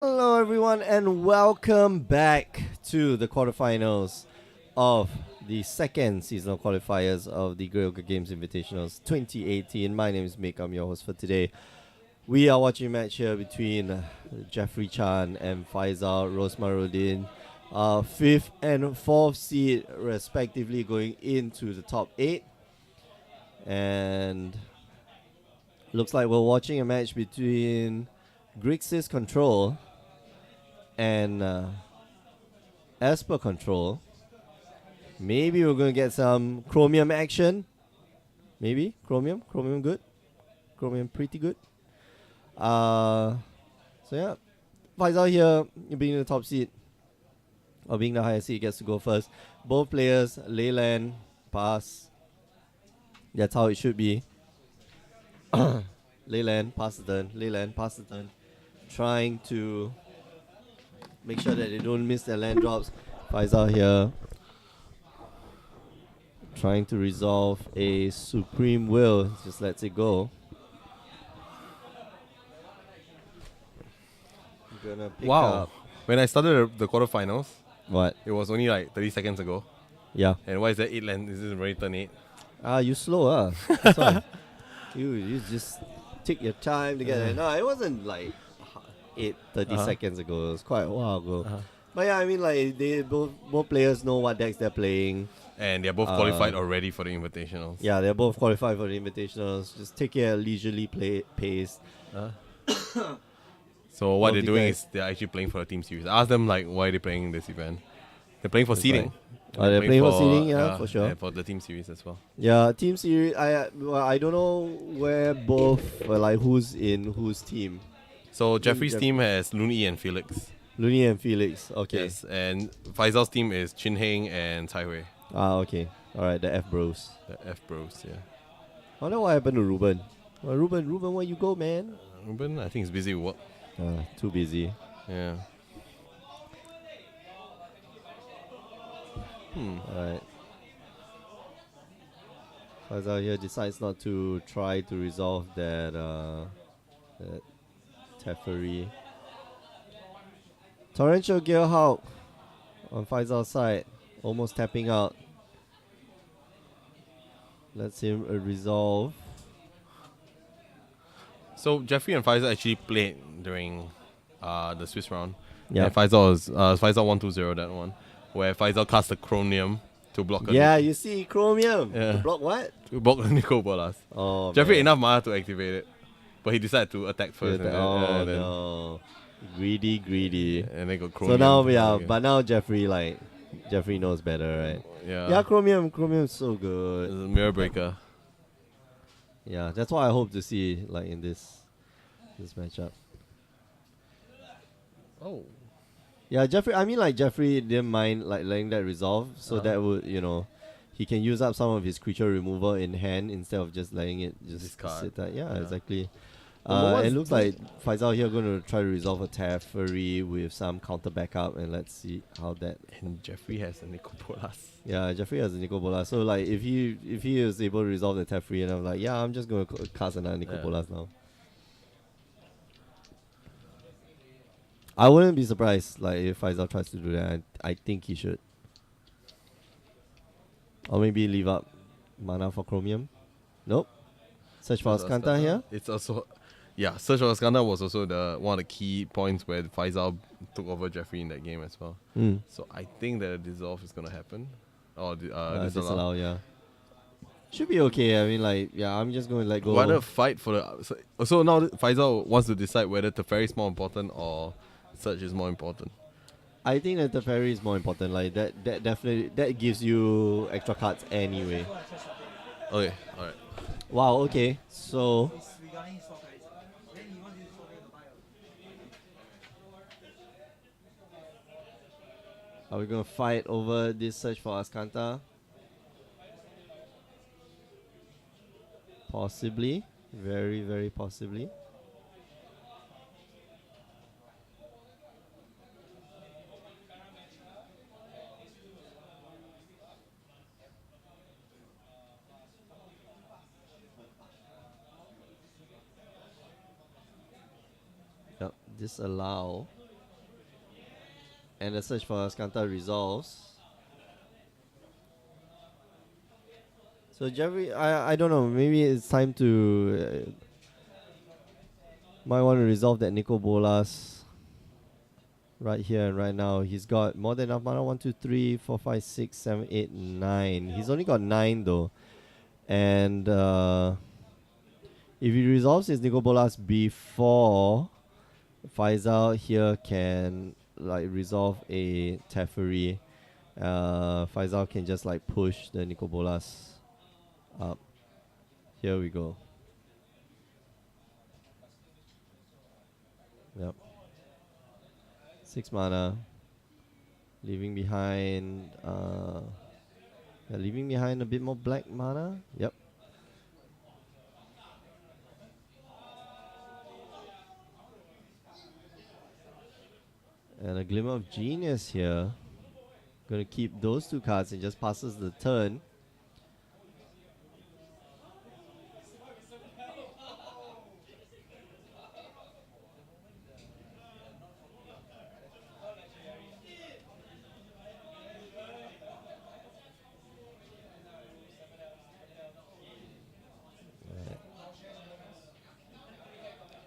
Hello, everyone, and welcome back to the quarterfinals of the second seasonal qualifiers of the Gryoka Games Invitationals 2018. My name is Mick. I'm your host for today. We are watching a match here between Jeffrey Chan and Faisal Rosmaruddin, fifth and fourth seed respectively, going into the top eight. And looks like we're watching a match between Grixis Control and as per control, maybe we're going to get some chromium action. Maybe chromium good, chromium pretty good. So yeah, Faisal here, being the top seed or being the highest seed, gets to go first. Both players lay land, pass. That's how it should be. Lay land, pass the turn. Lay land, pass the turn. Trying to make sure that they don't miss their land drops. Faisal here trying to resolve a supreme will. Just lets it go. Gonna pick up. When I started the quarterfinals, What? it was only like 30 seconds ago. Yeah. And why is that 8 land? Is this already turn 8? You slow, That's why. You just take your time to get it. No, it wasn't like 30 seconds ago. It was quite a while ago. But yeah, I mean, like, they both players know what decks they're playing. And they're both qualified already for the invitationals. Yeah, they're both qualified for the invitationals. Just take it at leisurely pace. So what they're doing is they're actually playing for the team series. I asked them like why are they playing this event. They're playing for seeding. They're playing for seeding, yeah, for sure. And for the team series as well. Yeah, team series. I don't know where both who's in whose team. So Jeffrey's team has Looney and Felix. Looney and Felix. Okay. Yes, and Faisal's team is Chin Heng and Cai Hui. Okay. All right, the F Bros. The F Bros. Yeah. I wonder what happened to Ruben. Well, Ruben, where you go, man? Ruben, I think he's busy with work. Too busy. Yeah. Alright. Faisal here decides not to try to resolve that Teferi. Torrential Gale Hulk on Faisal's side. Almost tapping out. Lets him resolve. So Jeffrey and Faisal actually played during the Swiss round. Yeah. And Faisal was Faisal 1-2-0 that one, where Faisal cast the Chromium to block. You see Chromium. Yeah. To block what? To block the Nico Bolas. Oh, Jeffrey man. enough mana to activate it, but he decided to attack first. No. Greedy. And then got Chromium. So now, but now Jeffrey knows better, right? Yeah. Chromium's so good. It's a mirror breaker. Yeah, that's what I hope to see in this matchup. Oh. Yeah, Jeffrey didn't mind letting that resolve, so that would he can use up some of his creature removal in hand instead of just letting it just discard. sit there. Yeah, exactly. It looks like Faisal here going to try to resolve a Teferi with some counter backup, and let's see how that. And Jeffrey has a Nico Bolas. Yeah, Jeffrey has a Nico Bolas. So if he is able to resolve the Teferi, and I'm like, yeah, I'm just going to cast another Nico Bolas now. I wouldn't be surprised if Faisal tries to do that. I think he should. Or maybe leave up mana for Chromium. Nope. Search for Ascanta here. It's also, Search for Ascanta was also one of the key points where Faisal took over Jeffrey in that game as well. So I think that a dissolve is gonna happen, or disallow. Yeah. Should be okay. I mean, I'm just going to let go. Whether fight for the so now Faisal wants to decide whether Teferi is more important or Search is more important. I think that the Teferi is more important. That definitely gives you extra cards anyway. Okay, alright. Wow. Okay. So. Are we gonna fight over this search for Ascanta? Possibly. Very, very possibly. Yep, disallow. And the search for Ascanta resolves. So Jeffrey, I don't know, maybe it's time to might want to resolve that Nico Bolas right here and right now. He's got more than enough mana. 1, 2, 3, 4, 5, 6, 7, 8, 9. He's only got 9 though. And if he resolves his Nico Bolas before Faisal here can like resolve a Teferi, Faisal can just like push the Nico Bolas up. Here we go. Yep. 6 mana. Leaving behind a bit more black mana. Yep. And a Glimmer of Genius here. Gonna keep those 2 cards and just passes the turn.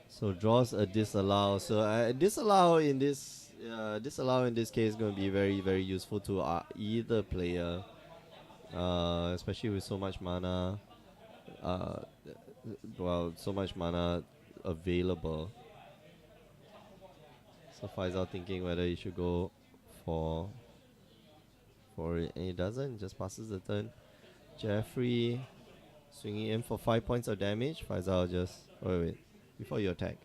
So draws a disallow. So disallow in this case is going to be very, very useful to either player, especially with so much mana. So much mana available. So Faisal thinking whether he should go for it, and he doesn't. Just passes the turn. Jeffrey swinging in for 5 points of damage. Faisal just wait. Before you attack,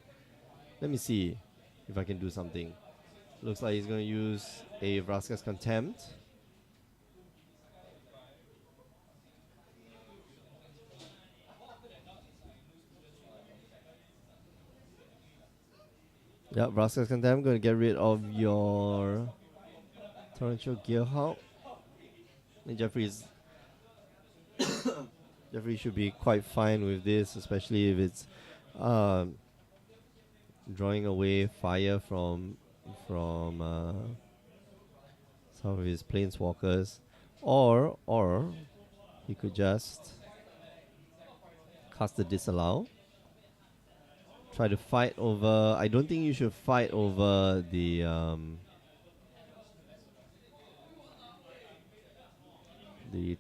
let me see if I can do something. Looks like he's going to use a Vraska's Contempt. Yep, Vraska's Contempt. Going to get rid of your Torrential Gearhawk. And Jeffrey should be quite fine with this, especially if it's drawing away fire from some of his planeswalkers, or he could just cast the disallow. Try to fight over. I don't think you should fight over the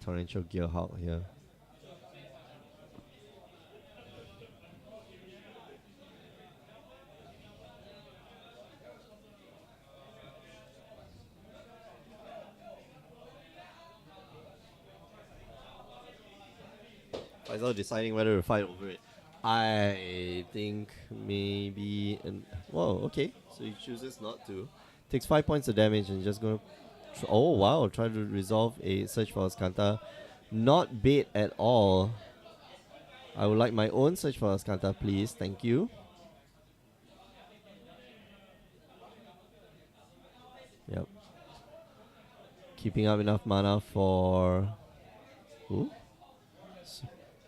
Torrential Gearhawk here. Faisal deciding whether to fight over it. I think maybe. Okay. So he chooses not to. Takes 5 points of damage and just gonna. Oh wow! Try to resolve a Search for Ascanta. Not bait at all. I would like my own Search for Ascanta, please. Thank you. Yep. Keeping up enough mana for. Ooh.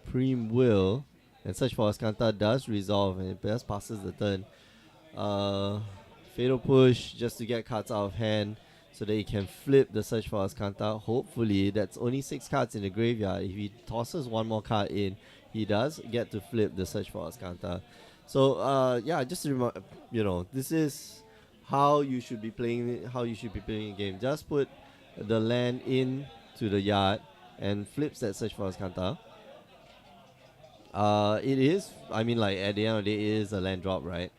Supreme Will. And Search for Ascanta does resolve and it just passes the turn. Fatal Push just to get cards out of hand so that he can flip the Search for Ascanta. Hopefully, that's only 6 cards in the graveyard. If he tosses one more card in, he does get to flip the Search for Ascanta. So, just to remind, this is how you should be playing a game. Just put the land into the yard and flips that Search for Ascanta. It is. I mean, like at the end of the day, it is a land drop, right?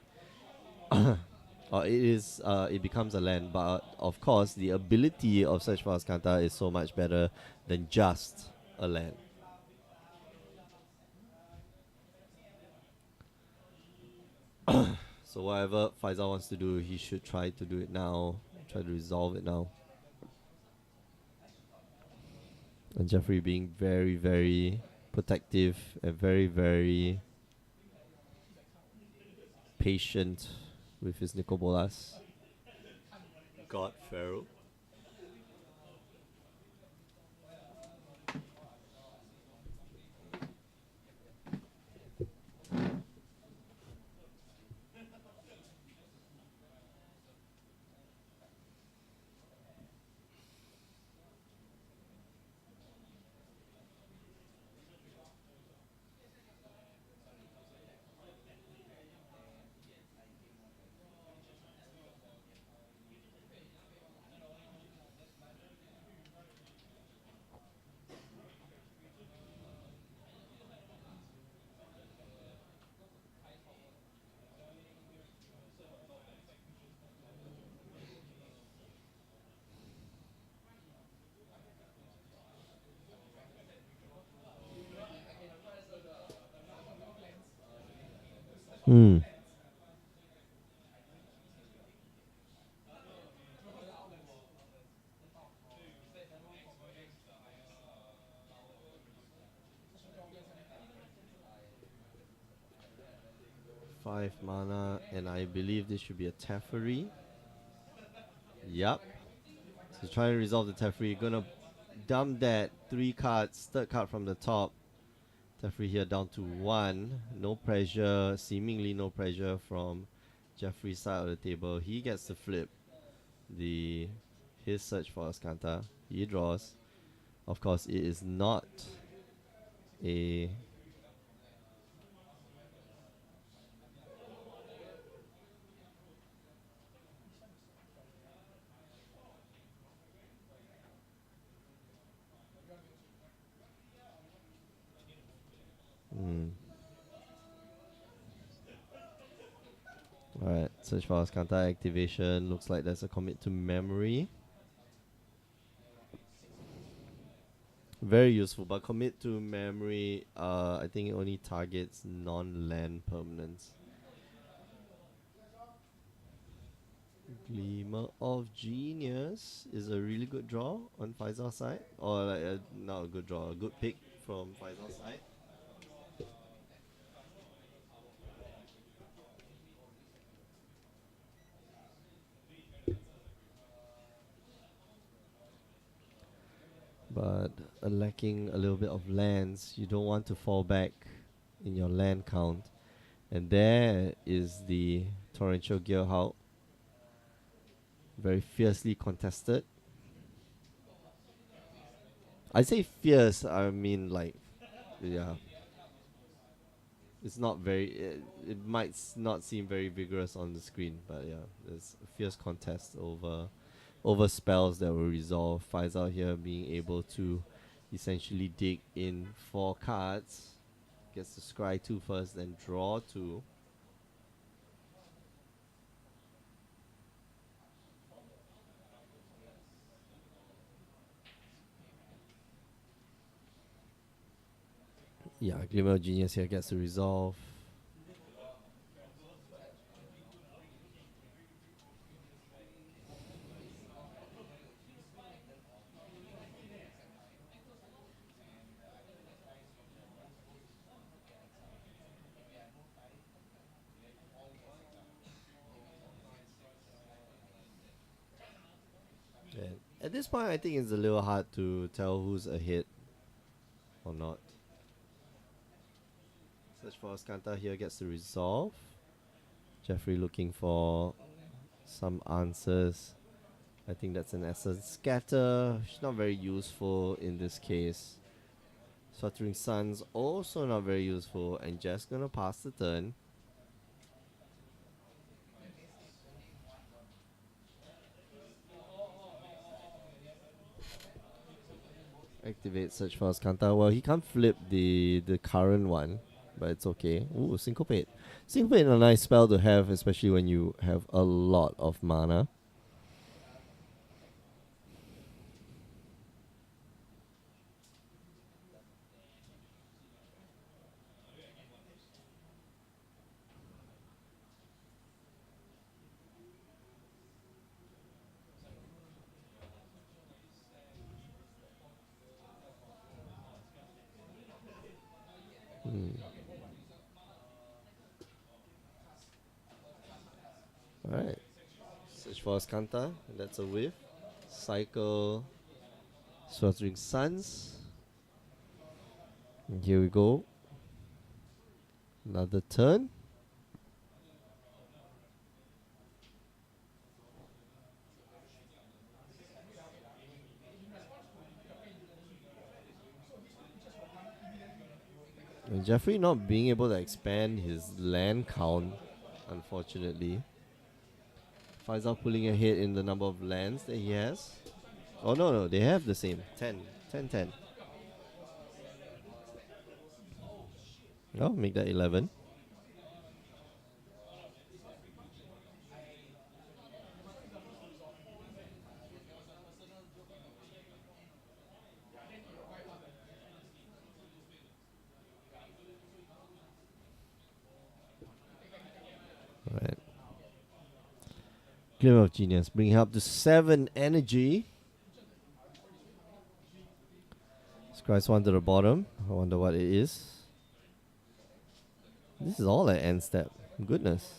Or it is. It becomes a land, but of course, the ability of Search for Ascanta is so much better than just a land. So whatever Faisal wants to do, he should try to do it now. Try to resolve it now. And Jeffrey being very, very protective and very, very patient with his Nico Bolas. God Pharaoh. Hmm. Five mana, and I believe this should be a Teferi. Yup. So trying to resolve the Teferi. Gonna dump that 3 cards, third card from the top. Teferi here down to 1. No pressure, seemingly no pressure from Jeffrey's side of the table. He gets to flip the his search for Ascanta. He draws. Of course, it is not a Alright, search for Ascanta activation. Looks like there's a commit to memory. Very useful, but commit to memory, I think it only targets non-land permanents. Glimmer of Genius is a really good draw on Faisal's side. Or like not a good draw, a good pick from Faisal's side. But lacking a little bit of lands, you don't want to fall back in your land count. And there is the Torrential Gearhout. Very fiercely contested. I say fierce, I mean like, yeah. It's not very, it might not seem very vigorous on the screen, but yeah, there's a fierce contest over spells that will resolve. Faisal here being able to essentially dig in 4 cards. Gets to scry 2 first, then draw 2. Yeah, Glimmer of Genius here gets to resolve. And at this point, I think it's a little hard to tell who's ahead or not. Search for Ascanta here gets to resolve. Jeffrey looking for some answers. I think that's an essence. Scatter, it's not very useful in this case. Sweltering Suns, also not very useful. And just gonna pass the turn. Activate Search for Ascanta. Well, he can't flip the current one, but it's okay. Ooh, Syncopate. Syncopate is a nice spell to have, especially when you have a lot of mana. Alright. Search for Ascanta. That's a whiff. Cycle Sweltering Suns. And here we go. Another turn. And Jeffrey not being able to expand his land count, unfortunately. Faisal pulling ahead in the number of lands that he has. Oh no, they have the same. 10. 10, 10. Oh, make that 11. Glimmer of Genius, bringing up to 7 energy. Scries one to the bottom. I wonder what it is. This is all at end step. Goodness.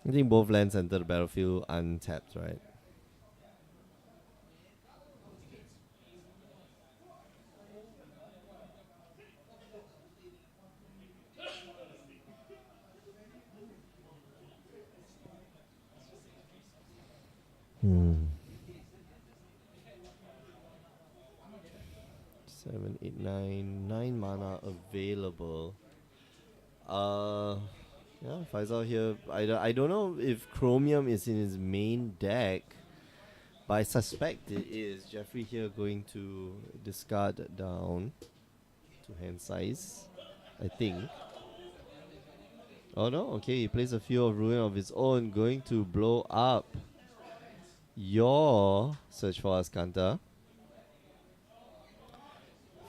I think both lands enter the battlefield untapped, right? Hmm. 7, 8, 9. 9 mana available. Yeah, Faisal here. I don't know if Chromium is in his main deck, but I suspect it is. Jeffrey here going to discard down to hand size, I think. Oh no, okay, he plays a Field of Ruin of his own, going to blow up your Search for Ascanta.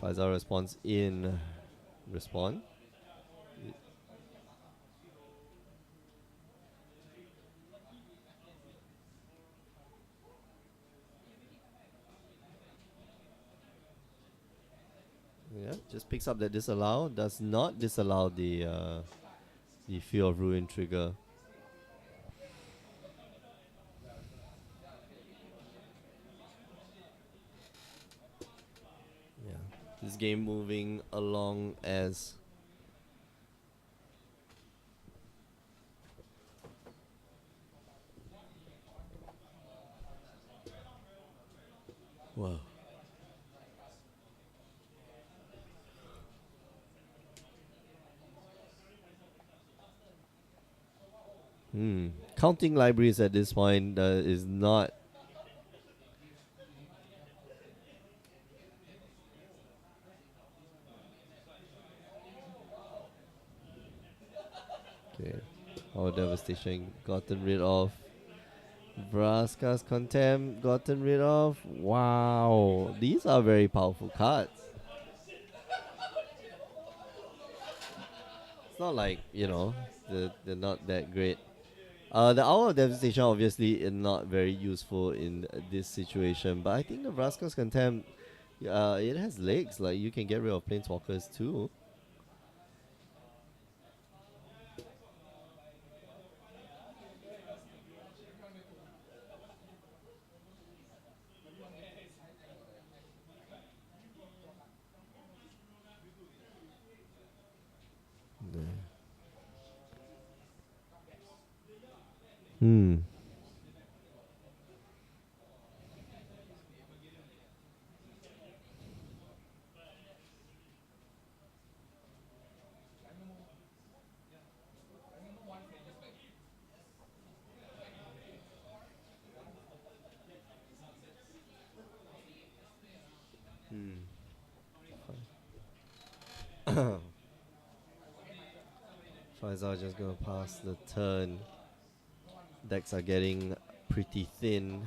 Faisal responds in respawn. Yeah, just picks up that disallow. Does not disallow the Field of Ruin trigger. Yeah, this game moving along as wow. Counting libraries at this point is not. Okay. Our devastation gotten rid of. Vraska's Contempt gotten rid of. Wow. These are very powerful cards. It's not like, they're not that great. The Hour of Devastation obviously is not very useful in this situation, but I think the Vraska's Contempt, it has legs. Like, you can get rid of Planeswalkers too. Hmm. Faisal just gonna pass the turn. Decks are getting pretty thin.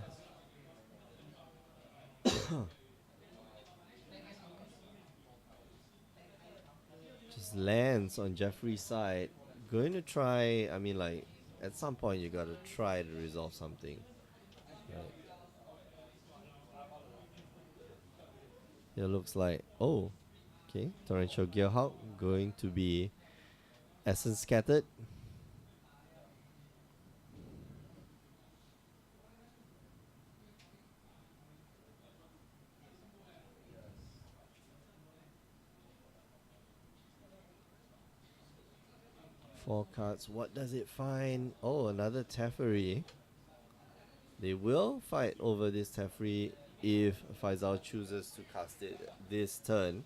Just lands on Jeffrey's side. Going to try, at some point you gotta try to resolve something. Right. It looks like, okay, Torrential Gearhawk going to be Essence Scattered. Four cards. What does it find? Oh, another Teferi. They will fight over this Teferi if Faisal chooses to cast it this turn.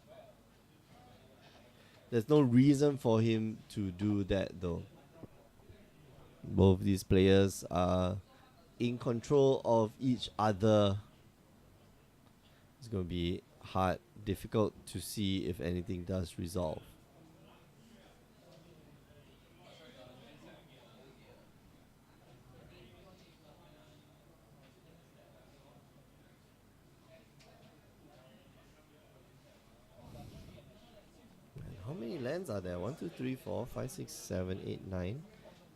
There's no reason for him to do that though. Both these players are in control of each other. It's going to be difficult to see if anything does resolve. lands are there? 1, 2, 3, 4, 5, 6, 7, 8, 9,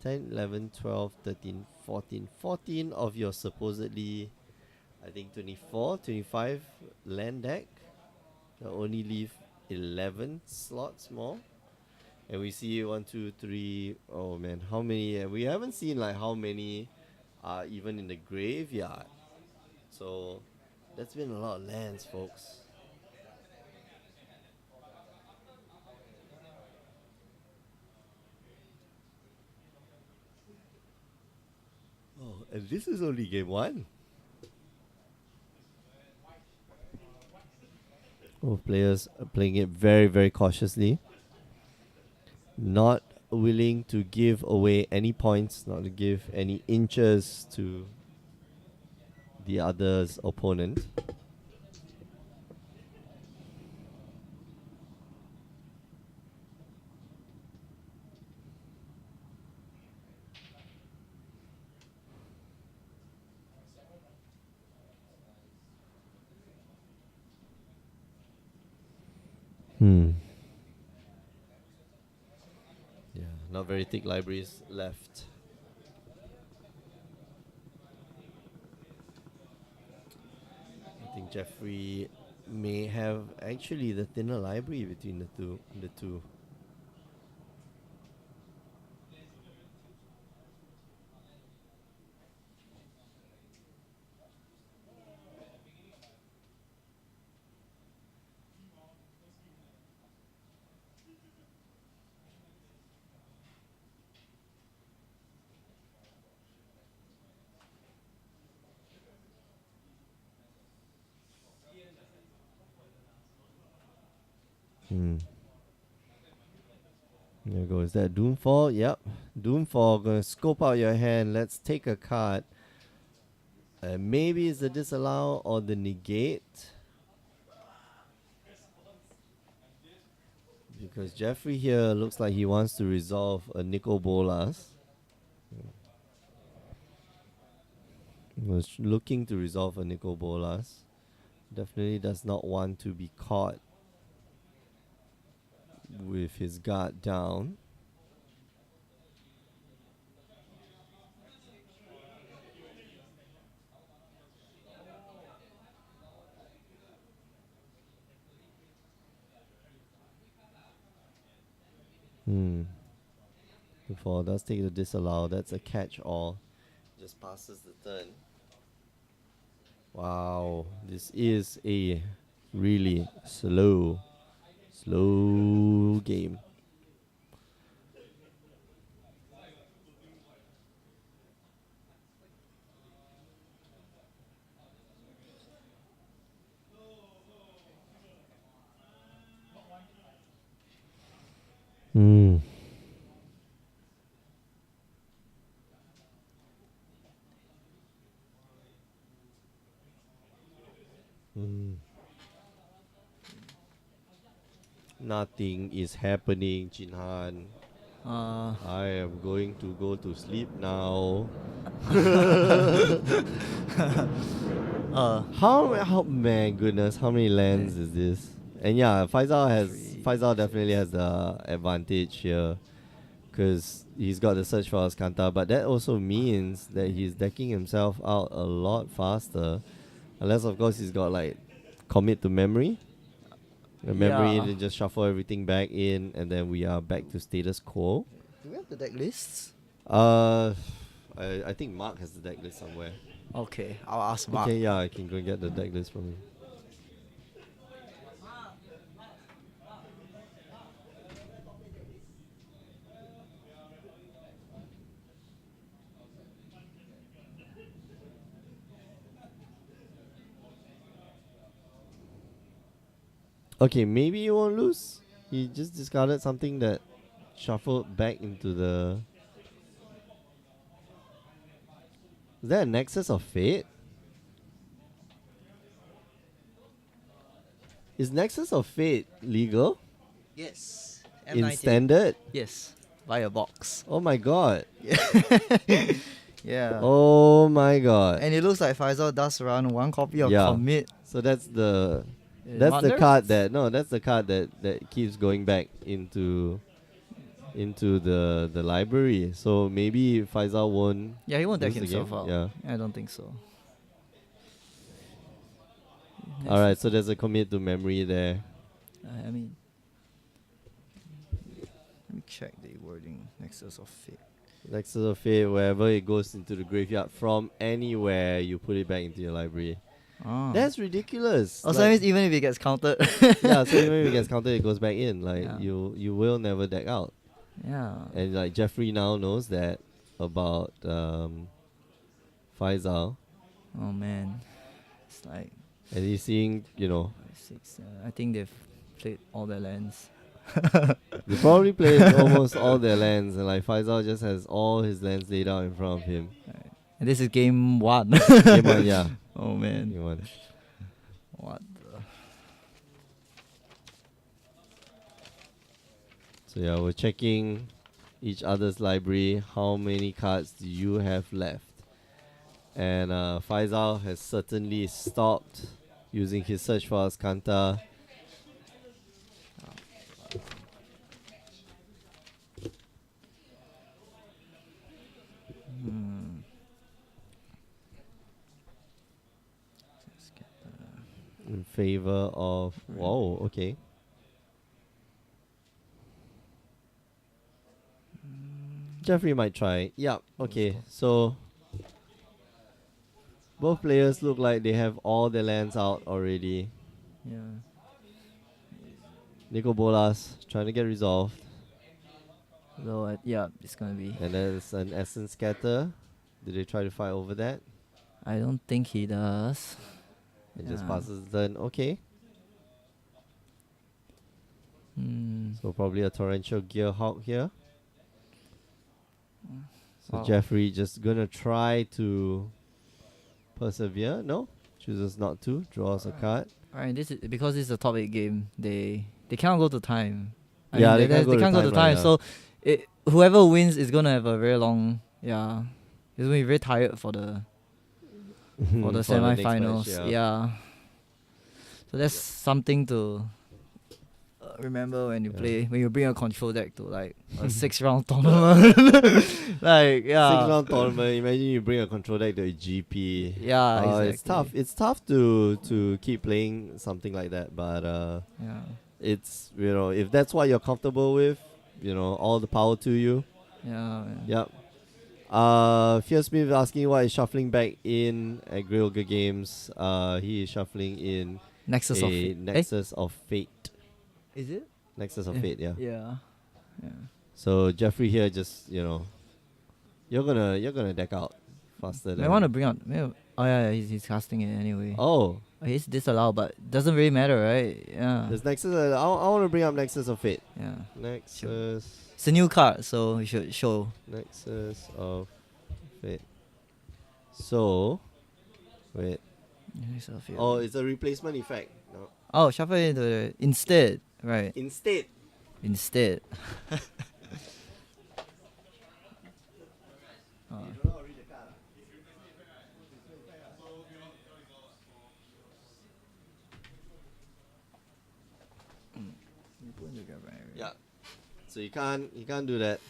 10, 11, 12, 13, 14. 14 of your supposedly, I think 24, 25 land deck. You'll only leave 11 slots more. And we see 1, 2, 3. Oh man, how many? We haven't seen like how many are even in the graveyard. So that's been a lot of lands, folks. Oh, and this is only game 1. Both players are playing it very, very cautiously. Not willing to give away any points, not to give any inches to the other's opponent. Yeah, not very thick libraries left. I think Jeffrey may have actually the thinner library between the two. There you go. Is that Doomfall? Yep. Doomfall. Gonna scope out your hand. Let's take a card. Maybe it's the disallow or the negate. Because Jeffrey here looks like he wants to resolve a Nicol Bolas. Was looking to resolve a Nicol Bolas. Definitely does not want to be caught with his guard down. Before does take the disallow. That's a catch-all. Just passes the turn. Wow, this is a really slow game. Nothing is happening, Jinhan. I am going to go to sleep now. How man goodness, how many lands is this? And yeah, Faisal definitely has the advantage here, because he's got the search for Ascanta, but that also means that he's decking himself out a lot faster, unless of course he's got like commit to memory. The memory, then just shuffle everything back in, and then we are back to status quo. Do we have the deck lists? I think Mark has the deck list somewhere. Okay, I'll ask Mark. Okay, yeah, I can go and get the deck list from him. Okay, maybe you won't lose. He just discarded something that shuffled back into the... Is that a Nexus of Fate? Is Nexus of Fate legal? Yes. In M19. standard? Yes. Via box. Oh my god. Yeah. Oh my god. And it looks like Faisal does run one copy of Yeah. commit. So that's the That's the card that keeps going back into the library. So maybe Faisal won't. Yeah, he won't deck lose the himself game. out. Yeah. I don't think so. All right. So there's a commit to memory there. I mean, let me check the wording. Nexus of Fate. Nexus of Fate, wherever it goes into the graveyard from anywhere, you put it back into your library. Oh. That's ridiculous. Also, that means even if it gets countered. Yeah, so even if it gets counted, it goes back in. Like Yeah. you will never deck out. Yeah. And like Jeffrey now knows that about Faisal, Oh man, it's like and he's seeing, 5, 6. I think they've played all their lands. they probably played almost all their lands, and like Faisal just has all his lands laid out in front of him. And this is game 1. Game one, yeah. Oh man. Game one. What the? So yeah, we're checking each other's library. How many cards do you have left? And Faisal has certainly stopped using his search for Ascanta. Let's get the In favor of whoa, okay. Jeffrey might try. Yeah, okay. So both players look like they have all their lands out already. yeah. Nico Bolas trying to get resolved. So yeah, it's gonna be. And there's an Essence Scatter. Did they try to fight over that? I don't think he does. It just Yeah. passes the turn. Okay. Hmm. So probably a Torrential Gearhawk here. So Wow. Jeffrey just gonna try to persevere. No, chooses not to. Draws a card. Alright, this is because this is a top 8 game. They cannot go to time. Yeah, they can't go to can't go to time, time. right, So whoever wins is gonna have a very long. Yeah, it's gonna be very tired for the For next semi-finals. match, Yeah. So that's something to remember when you play, when you bring a control deck to like a 6-round tournament. Like, yeah. 6-round tournament. Imagine you bring a control deck to a GP. Yeah, exactly. It's tough. It's tough to keep playing something like that. But Yeah. it's if that's what you're comfortable with, all the power to you. Yeah. Yep. Fear Smith asking why he's shuffling back in at Grillga Games. He is shuffling in Nexus a of Fate. Nexus of Fate. Is it? Nexus of Fate, yeah. Yeah. Yeah. So Jeffrey here just you're gonna deck out faster than I want to bring up. Oh yeah, he's casting it anyway. Oh, He's disallowed, but doesn't really matter, right? Yeah. there's Nexus. I want to bring up Nexus of Fate. Yeah. Nexus. It's a new card, so we should show. Nexus of Fate. So, wait. Nexus of Fate. Oh, it's a replacement effect. No. Oh, shuffle it into the instead. Right. Instead. Instead. Oh. Yeah. So you can't do that.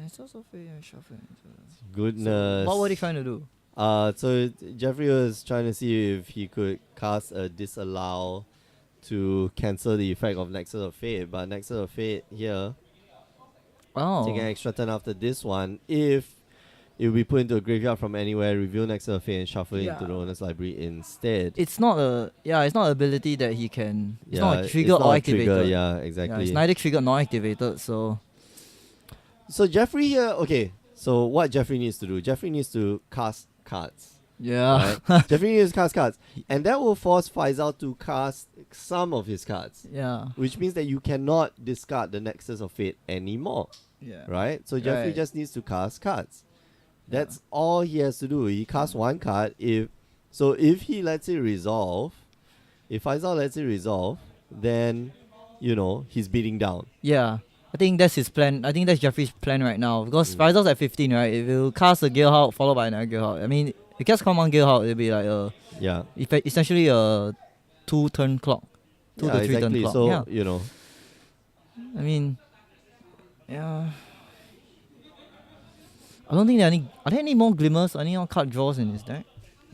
It's also fair shuffle. Goodness. What were they trying to do? So Jeffrey was trying to see if he could cast a disallow to cancel the effect of Nexus of Fate, but Nexus of Fate here Oh. take an extra turn after this one. If it will be put into a graveyard from anywhere, reveal Nexus of Fate and shuffle it into the owner's library instead. It's not it's not an ability that he can. It's Yeah, not it's triggered not or a trigger, activated. yeah, Yeah, exactly. it's neither triggered nor activated. So So Jeffrey here, okay. So what Jeffrey needs to do? Jeffrey needs to cast cards. yeah, Right? Jeffrey needs to cast cards, and that will force Faisal to cast some of his cards, yeah, which means that you cannot discard the Nexus of Fate anymore. yeah. Right? So Jeffrey Right. just needs to cast cards. That's all he has to do. He casts one card. If he lets it resolve, if Faisal lets it resolve, then he's beating down. Yeah. I think that's his plan. I think that's Jeffrey's plan right now. Because Faizal's at 15, right? If you cast a Gearhawk followed by another Gearhawk, I mean, if you cast common Gearhawk, it'll be like Yeah. essentially a 2-turn clock. 2 Yeah, to 3 exactly. turn clock. So, Yeah. you know. I mean, yeah. I don't think there are any. Are there any more glimmers? Any more card draws in his deck?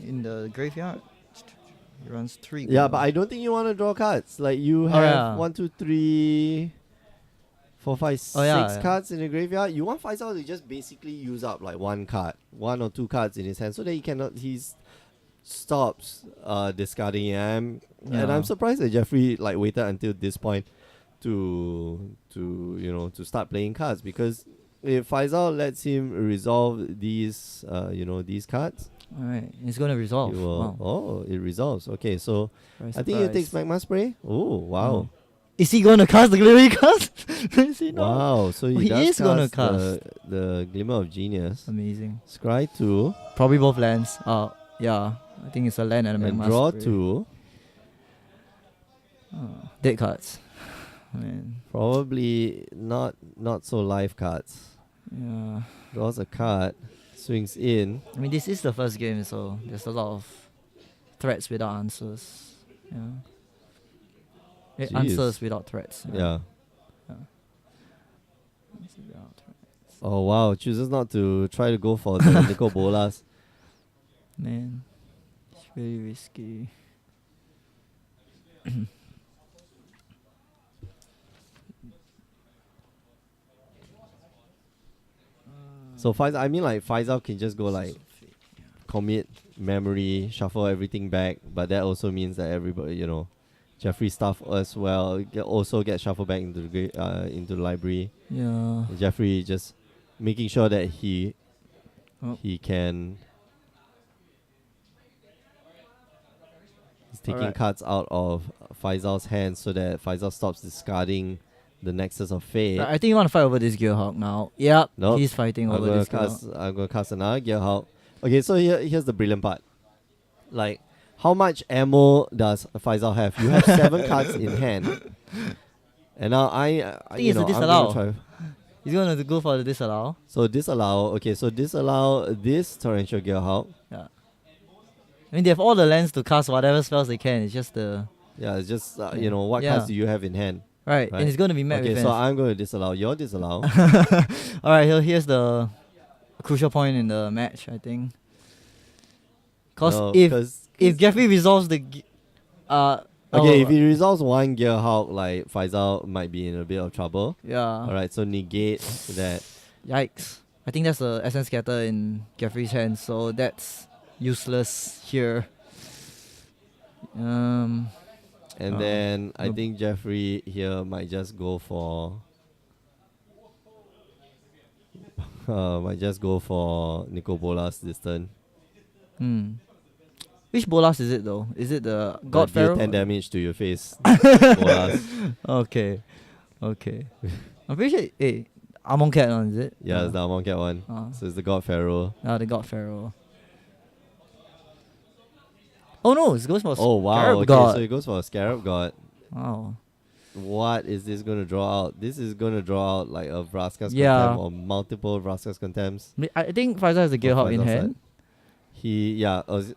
In the graveyard? He runs 3. Yeah, but I don't think you want to draw cards. Like you have yeah. 1, 2, 3, 4, 5, 6 yeah. cards in the graveyard. You want Faisal to just basically use up like 1 or 2 cards in his hand so that he stops discarding it. And I'm surprised that Jeffrey like waited until this point to start playing cards, because if Faisal lets him resolve these these cards, Alright, it's gonna resolve. he will, Wow. oh, it resolves. Okay, so Very I think he takes surprised. Magma Spray. Oh, wow. Is he gonna cast the Glimmering card? Is he not? Wow, so Oh, he he does is gonna the Glimmer of Genius. Amazing. Scry 2 Probably both lands. Yeah. I think it's a land and a and Magma draw Spray. 2. Dead cards. Man. Probably not so live cards. Yeah. Draws a card, swings in. I mean, this is the first game, so there's a lot of threats without answers. Yeah. Jeez. Answers without threats. Yeah. Answers without threats. Oh wow, chooses not to try to go for the Nicol Bolas. Man, it's really risky. So Faisal can just go like commit memory, shuffle everything back, but that also means that everybody, Jeffrey stuff as well also get shuffled back into the library. Yeah. Jeffrey just making sure that he can. He's taking Alright. cards out of Faisal's hands so that Faisal stops discarding the Nexus of Fate. I think you want to fight over this Gearhawk now. Yep. Nope. He's fighting over this Gearhawk. I'm gonna cast another Gearhawk. Okay, so here's the brilliant part. Like, how much ammo does Faisal have? You have 7 cards in hand, and now I think it's a I'm disallow. gonna try. He's going to go for the disallow. So disallow. Okay, so disallow this Torrential Gearhawk. Yeah. I mean, they have all the lands to cast whatever spells they can. It's just the... Yeah, it's just what Yeah. cards do you have in hand? Right, Right. and it's going to be met Okay, with so fans. I'm going to disallow. Your disallow. Alright, here's the crucial point in the match, I think. No, Because if Jeffrey resolves the... if he resolves 1 Gearhawk, like Faisal might be in a bit of trouble. Yeah. Alright, so negate that. Yikes. I think that's the Essence Scatter in Jeffrey's hand, so that's useless here. And then I no- think Jeffrey here might just go for Nicol Bolas this turn. Which Bolas is it though? Is it the That God deal Pharaoh? 10 damage to your face. Bolas. Okay. I'm pretty sure. Hey, Amon Cat one, is it? Yeah, it's the Amon Cat one. So it's the God Pharaoh. The God Pharaoh. Oh no, it goes for Oh wow, Scarab okay, God. so it goes for a Scarab God. Wow. What is this going to draw out? This is going to draw out like a Vraska's Yeah. Contempt or multiple Vraska's Contempts. I think Faisal has a Gearhawk in Faisal's hand.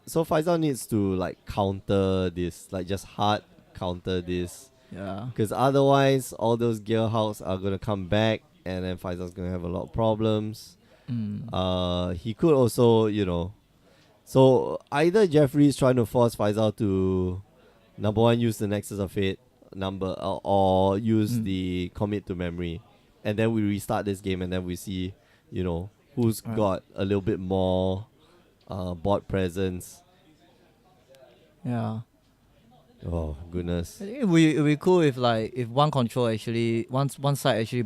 So Faisal needs to like counter this, like just hard counter this. Yeah. Because otherwise, all those Gearhawks are going to come back, and then Faisal's going to have a lot of problems. He could also, so either Jeffrey's trying to force Faisal to, number 1, use the Nexus of Fate, or use the Commit to Memory. And then we restart this game, and then we see, who's got a little bit more board presence. Yeah. Oh, goodness. I think it would be cool if one control actually one side actually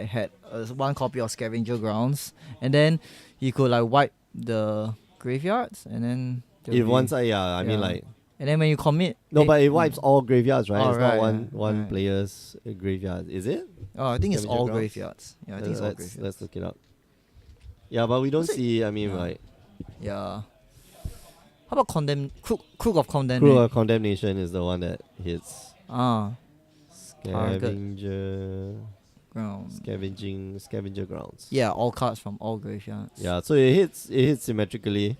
had one copy of Scavenger Grounds, and then he could like wipe the graveyards, and then If one side, I mean Yeah. like... and then when you commit, No, but it wipes all graveyards, right? Oh, It's right, not one right. player's graveyard. Is it? I think it's Scavenger all Grounds? graveyards. Yeah, I think it's all graveyards. Let's look it up. Yeah, but we don't Was it- see, I mean, Yeah. like... Yeah. How about Crook of Condemnation? Cruel Condemnation is the one that hits Target. Scavenger. ground. Scavenger grounds. Yeah, all cards from all graveyards. Yeah, so it hits symmetrically.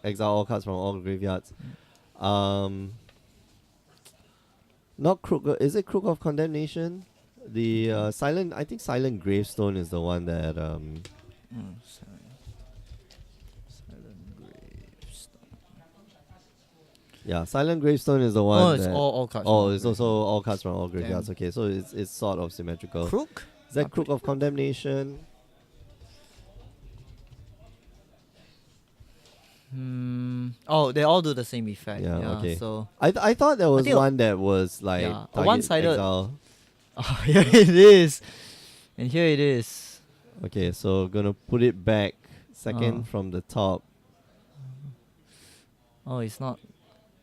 Exile all cards from all graveyards. Not Crook. Is it Crook of Condemnation? The silent. I think Silent Gravestone is the one that Silent Gravestone. Yeah, Silent Gravestone is the one. Oh, it's that all cards. Oh, from it's all also all cards from all Damn. graveyards. Okay, so it's sort of symmetrical. Crook. Is that Crook of Condemnation? Oh, they all do the same effect. Yeah, Yeah. okay. So. I thought there was think- one that was like Yeah, a target one-sided- exile. Oh, here it is. And here it is. Okay, so gonna put it back second Oh. from the top. Oh, it's not.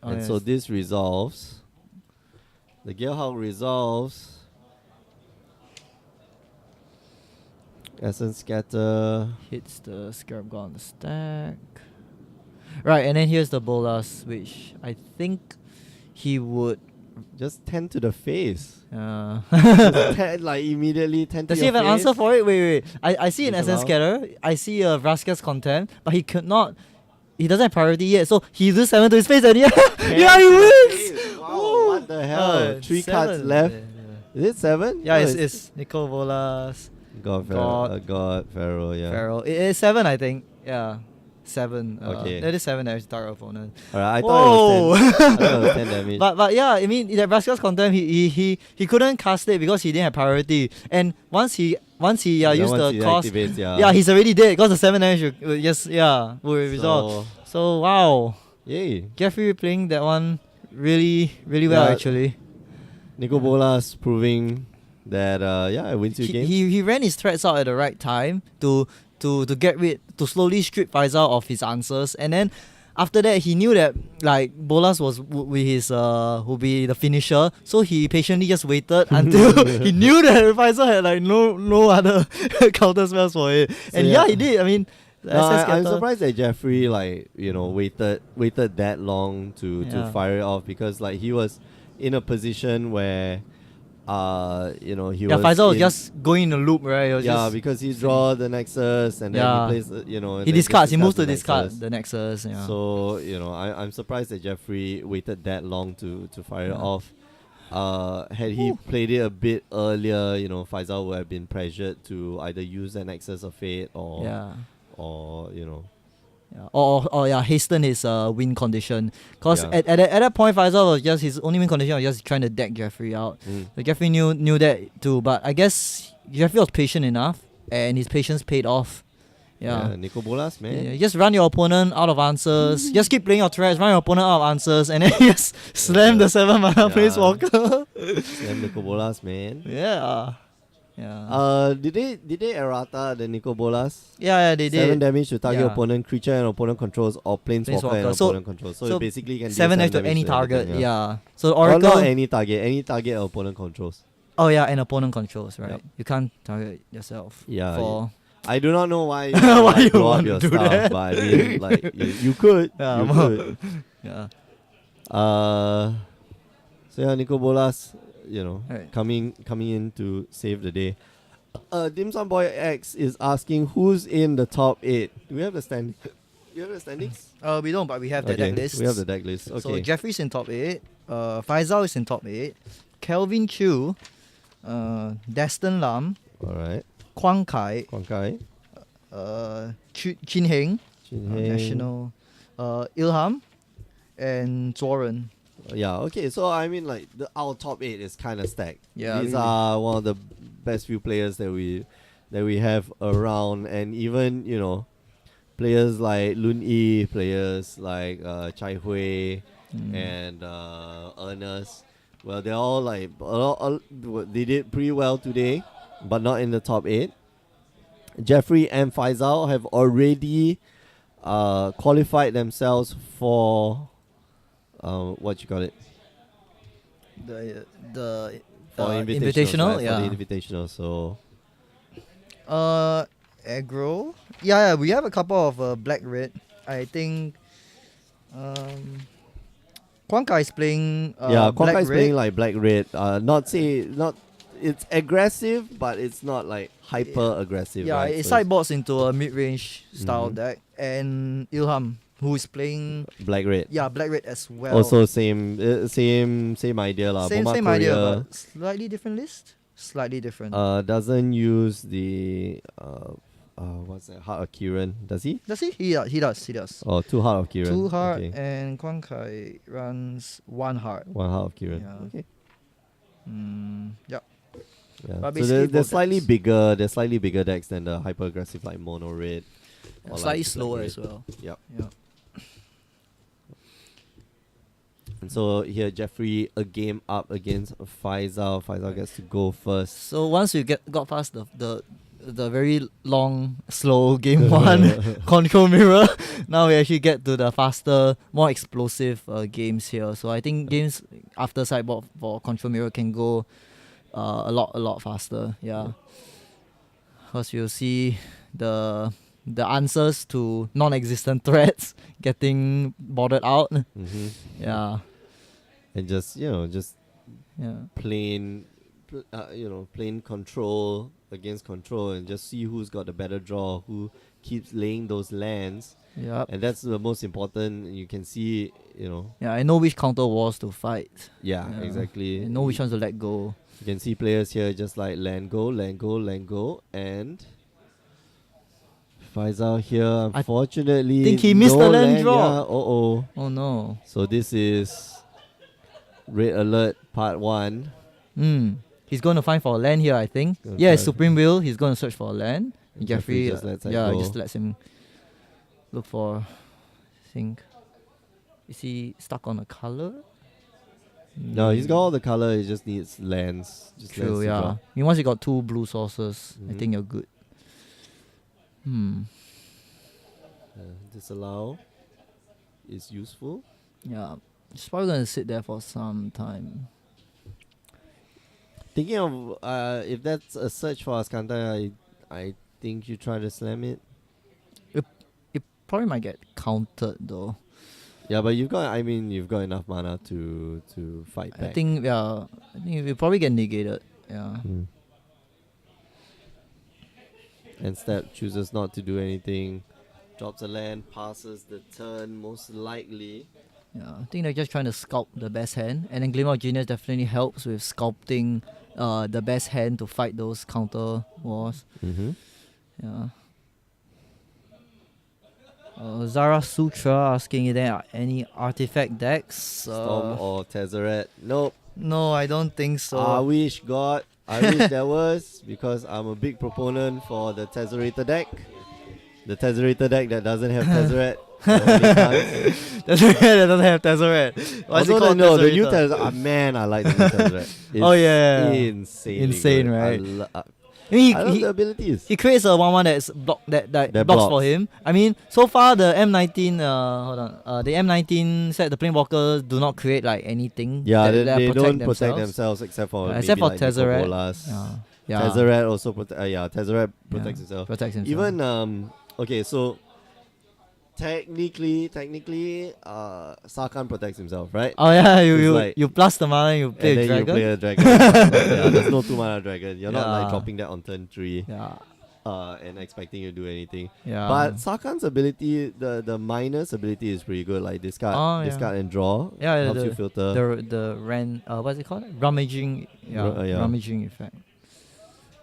Oh, And yeah, so it's- this resolves. The Gilehawk resolves. Essence Scatter. hits the Scarab God on the stack. Right, and then here's the Bolas, which I think he would. Just 10 to the face. Does Like immediately 10 to he your have an face. answer for it? Wait. I see an Essence Disavow? Scatter. I see a Vraska's Contempt, but he could not. He doesn't have priority yet, so he loses 7 to his face, and yeah, yeah, he wins. Wow, Woo. what the hell? 3 cards 7. left. Yeah. Is it 7? Yeah, No, it's Nicol Bolas, God, God, Pharaoh, yeah. Pharaoh. It is 7, I think. Yeah, 7. Okay. That is 7 damage to target opponent. Alright, I thought it was 10. I thought it was 10 damage. But yeah, I mean, that Vraska's Contempt, he couldn't cast it because he didn't have priority. And once he Then used once the he cost, activates, yeah, he's already dead because the 7 damage will resolve. So wow, Yay. Jeffrey playing that one really well Yeah. actually. Nico Bolas proving that it wins you games. He ran his threats out at the right time to get rid, to slowly strip Faisal of his answers, and then after that he knew that like Bolas would be the finisher, so he patiently just waited until he knew that Faisal had like no other counter spells for it, and yeah. he did. I mean, the No, SS I'm scatter- surprised that Jeffrey waited that long to Yeah. fire it off, because like he was in a position where he Yeah, was Faisal was in- just going in a loop, right? He was yeah, just- because he draw the Nexus and then Yeah. he plays and he then just discards. He moves to the discard Nexus. the Nexus. Yeah. So I'm surprised that Jeffrey waited that long to fire it Yeah. off. Had he played it a bit earlier, Faisal would have been pressured to either use an Nexus of Fate or yeah. Yeah. Or hasten his win condition. Because Yeah. at that point, Faisal was just his only win condition was just trying to deck Jeffrey out. So Jeffrey knew that too, but I guess Jeffrey was patient enough, and his patience paid off. Yeah. Nico Bolas, man. Yeah, just run your opponent out of answers. Just keep playing your threats, run your opponent out of answers, and then just slam the 7 mana Yeah. Placewalker. Slam Nico Bolas, man. Yeah. Yeah. Did they errata the Nico Bolas? Yeah, they 7 did. damage to target Yeah. opponent, creature and opponent controls, or planeswalker and So- opponent controls. So so it basically can deal 7 damage to damage any target. everything, Yeah. So Or Oracle. not any target opponent controls. Oh yeah, and opponent controls, right? Yep. You can't target yourself. Yeah, For I do not know why Why you blow up want your to do stuff, that? but I mean, like you could. Yeah, you could. yeah. So yeah, Nico Bolas, Right. coming in to save the day. Dim Sum Boy X is asking who's in the top 8. Do we have the stand? You have the standings? We don't, but we have the Okay, deck list. we have the deck list. So Okay. Jeffrey's in top 8. Faisal is in top 8. Kelvin Chu, Destin Lam, All right. Kwang Kai, Kwang Kai, Chin Heng, Chin Heng. National, Ilham, and Zoran. Yeah. Okay. So I mean, like our top 8 is kind of stacked. Yeah, These really. are one of the best few players that we have around, and even players like Lun Yi, players like Chai Hui, and Ernest. Well, they're all like they did pretty well today, but not in the top 8. Jeffrey and Faisal have already qualified themselves for what you call it, The for invitational, right? yeah. For the invitational. So aggro. Yeah, we have a couple of black red. I think Kwang Kai is playing yeah, Kwang black Kai is red. playing like black red. Not it's aggressive, but it's not like hyper aggressive. Yeah, right? it So sideboards into a mid-range style Mhm. deck, and Ilham, who is playing it's black red. black red as well. Also same idea lah. same Bomba idea, Courier, but slightly different list. Slightly different. doesn't use the what's that, Heart of Kiran, does he? Does he? He does. Oh, 2 Heart of Kiran. 2 heart, Okay. and Quan Kai runs 1 heart. 1 Heart of Kiran. Yeah. Okay. Yep. Yeah. But So basically they're both slightly decks. bigger. They're slightly bigger decks than the hyper aggressive like mono red. or Slightly like slower black as well. red. Yep. Yeah. And so here Jeffrey a game up against Faisal. Faisal gets to go first. So once you got past the very long, slow game one control mirror, now we actually get to the faster, more explosive games here. So I think games after sideboard for control mirror can go a lot faster. Yeah, because you'll see the answers to non-existent threats getting boarded out. Mm-hmm. Yeah, And just yeah. plain control against control, and just see who's got the better draw, who keeps laying those lands, Yep. and that's the most important. You can see, Yeah, I know which counter wars to fight. yeah, Yeah. exactly. I know which ones to let go. You can see players here just like land go, and Faisal here, unfortunately, think he missed the no land draw. Yeah, Oh no. So this is Red Alert Part 1. He's going to find for a land here, I think. Gonna Yeah, try- Supreme Will. He's going to search for a land. And Jeffrey, just lets that yeah, go. just lets him look for. I think. Is he stuck on a color? No, he's got all the color. He just needs lands. Just lands True, to yeah. draw. I mean, once you got 2 blue sources, I Mhm. think you're good. Disallow is useful. Yeah. It's probably going to sit there for some time. Thinking of if that's a search for Askanta, I think you try to slam it. It probably might get countered though. Yeah, but you've got enough mana to fight back. I think it will probably get negated. Yeah. Mm. And Step chooses not to do anything, drops a land, passes the turn most likely. Yeah, I think they're just trying to sculpt the best hand, and then Glimmer of Genius definitely helps with sculpting the best hand to fight those counter wars. Mm-hmm. Yeah. Zara Sutra asking if there are any artifact decks. Storm or Tezzeret. Nope. No, I don't think so. I wish there was, because I'm a big proponent for the Tezzerator deck. The Tezzerator deck that doesn't have Tezzeret. Tezzeret that doesn't have Tezzeret. What's it called? No, the new Tezzerator? Tezzeret. Man, I like the new Tezzeret. It's Oh, yeah. insane, Insane, right? I I love mean, the abilities. he creates a 1/1 that's that blocks blocks. for him. I mean, so far the M19 the M19 set the Planewalkers do not create like anything. Yeah, that they don't themselves. protect themselves except for Yeah, maybe except for like Tezzeret. Nicobolas. Yeah. Tezzeret also Tezzeret protects himself. Protects himself. Even okay, so technically, Sarkhan protects himself, right? Oh yeah, It's you like- you plus the mana, you play And a then you dragon. play a dragon. Yeah, there's no 2-mana dragon. You're not like Yeah. dropping that on turn 3 Yeah, and expecting you to do anything. yeah. But Sarkhan's ability, the minus ability is pretty good. Like discard, yeah. and draw. Yeah, helps the- you filter. the what's it called? Rummaging, yeah. rummaging effect.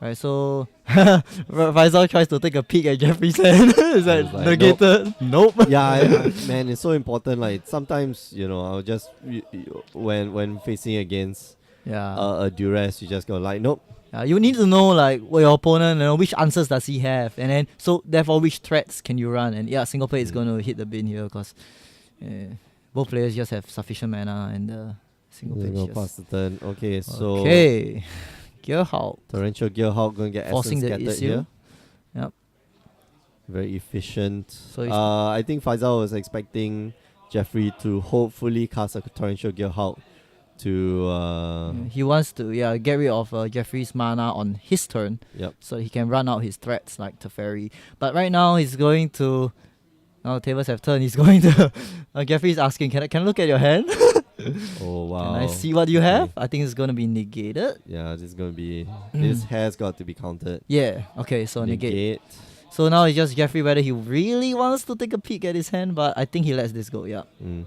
Right, so Faisal tries to take a peek at Jeffrey's hand. Is that It's like, negated? Nope. Yeah, man, it's so important. Like sometimes, I'll just when facing against Yeah. a duress, you just go like, nope. You need to know like what your opponent, which answers does he have, and then so therefore which threats can you run, and single player is going to hit the bin here because both players just have sufficient mana, and the single player Go is past just the turn. Okay, so okay. Gearhawk Torrential Gearhawk going to get forcing essence the scattered issue. here. Yep. Very efficient. So if- I think Faisal was expecting Jeffrey to hopefully cast a Torrential Gearhawk to He wants to get rid of Jeffrey's mana on his turn, yep. so he can run out his threats like Teferi. But right now he's going to. Now tables have turned. He's going to. Jeffrey's asking, "Can I look at your hand?" Oh wow. Can I see what you have? Okay. I think it's gonna be negated. Yeah, this is gonna be. This has got to be counted. Yeah. Okay. So negate. Negate. So now it's just Jeffrey whether he really wants to take a peek at his hand, but I think he lets this go. Yeah. Mm.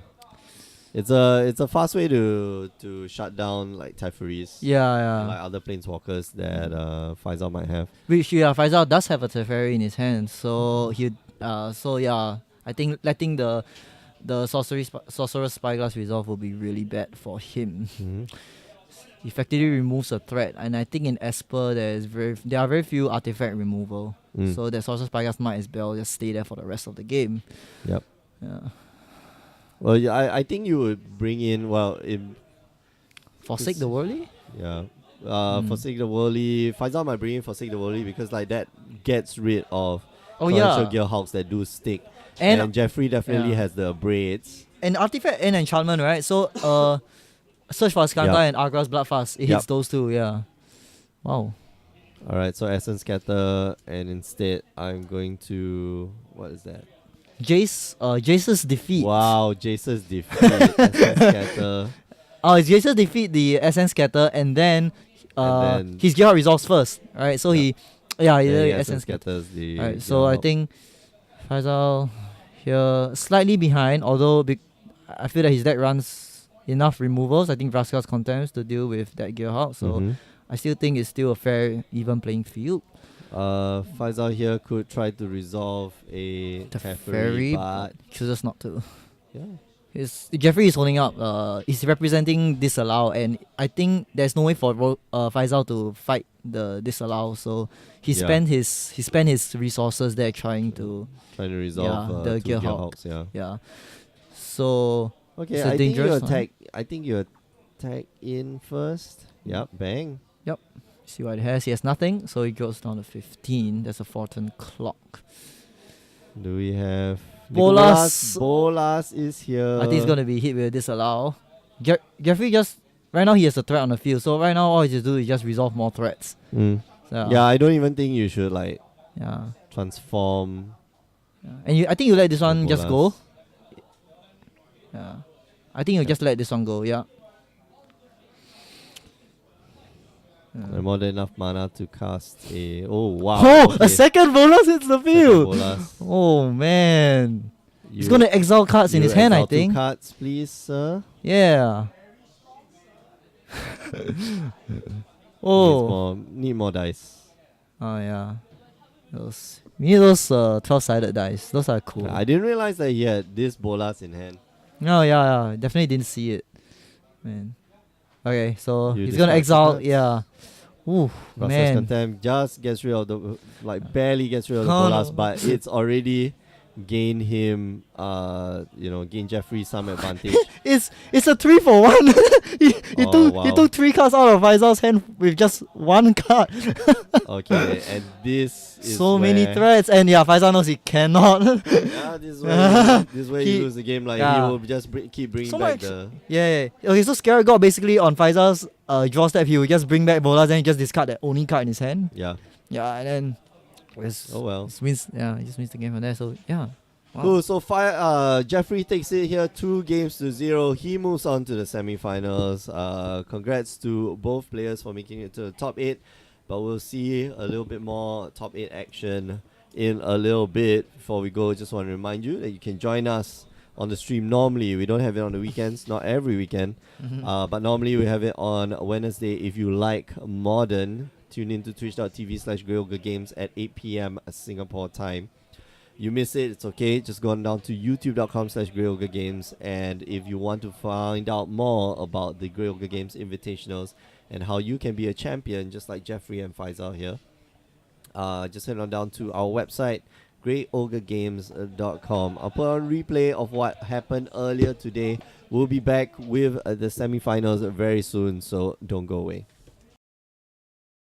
It's a fast way to shut down like Typhoris. Yeah. And, like other planeswalkers that Faisal might have. Which Faisal does have a Teferi in his hand, so I think letting the Sorcerer's Spyglass resolve will be really bad for him. Mm-hmm. Effectively removes a threat, and I think in Esper there are very few artifact removal, so the Sorcerer's Spyglass might as well just stay there for the rest of the game. Yep. Yeah. Well, yeah, I think you would bring in Forsake the Worldly? Yeah. Forsake the Worldly. Faisal might bring in Forsake the Worldly because like that gets rid of Torrential Gearhawks that do stick. And Jeffrey definitely has the braids. And artifact and enchantment, right? So Search for Skandar and Argra's Bloodfast. It hits those two, yeah. Wow. Alright, so Essence Scatter, and instead I'm going to what is that? Jace's defeat. Wow, Jace's defeat. Essence Scatter. Oh, it's Jace's defeat the Essence Scatter, and then his Gearhawk resolves first, right? So he Essence Scatters the. Alright, so I think Faisal here slightly behind, although I feel that his deck runs enough removals. I think Vraska's Contempt to deal with that Gearhawk, so I still think it's still a fair, even playing field. Faisal here could try to resolve a Teferi, but chooses not to. Yeah. Jeffrey is holding up. He's representing disallow, and I think there's no way for Faisal to fight the disallow. So he spent his resources there trying to resolve the two Gearhawks. Yeah. So okay, I think you attack in first. Yep, bang. Yep. See what it has. He has nothing, so he goes down to 15. There's a 4-turn clock. Do we have Bolas? Bolas is here. I think he's gonna be hit with disallow. Jeffrey right now he has a threat on the field, so right now all he just do is just resolve more threats. So, yeah, I don't even think you should transform. Yeah. And I think you let this one just go. Yeah, I think you just let this one go. Yeah. And more than enough mana to cast a. Oh wow! Oh, a second Bolas hits the field. Oh man, he's gonna exile cards in his hand. I think. 2 cards, please, sir. Yeah. Need more dice. Oh yeah, we need those 12-sided dice. Those are cool. I didn't realize that he had this Bolas in hand. No, yeah, definitely didn't see it, man. Okay, so You he's gonna exile. cards. Yeah. Ooh, man. Contempt just gets rid of barely gets rid of the Bolas, but it's already gained him, gain Jeffrey some advantage. It's a 3-for-1. He took 3 cards out of Faisal's hand with just 1 card. Okay, and this is so many threats, and Faisal knows he cannot. Yeah, this is where you lose the game. Like he will just keep bringing so back much. the. Yeah. Okay, so Scarab God basically on Faisal's draw step, he will just bring back Bolas and he just discard that only card in his hand. Yeah. Yeah, and then. Oh well. He just wins the game from there. So yeah. Wow. Cool. So Jeffrey takes it here 2-0. He moves on to the semi-finals. Congrats to both players for making it to the top 8. But we'll see a little bit more top 8 action in a little bit. Before we go, just want to remind you that you can join us on the stream. Normally, we don't have it on the weekends, not every weekend. But normally we have it on Wednesday. If you like Modern, tune in to twitch.tv/GreyOgreGames at 8 p.m. Singapore time. You miss it, it's okay. Just go on down to youtube.com/GreyOgreGames. And if you want to find out more about the Grey Ogre Games Invitationals and how you can be a champion, just like Jeffrey and Faisal here, just head on down to our website, greyogregames.com. I'll put on replay of what happened earlier today. We'll be back with the semi-finals very soon, so don't go away.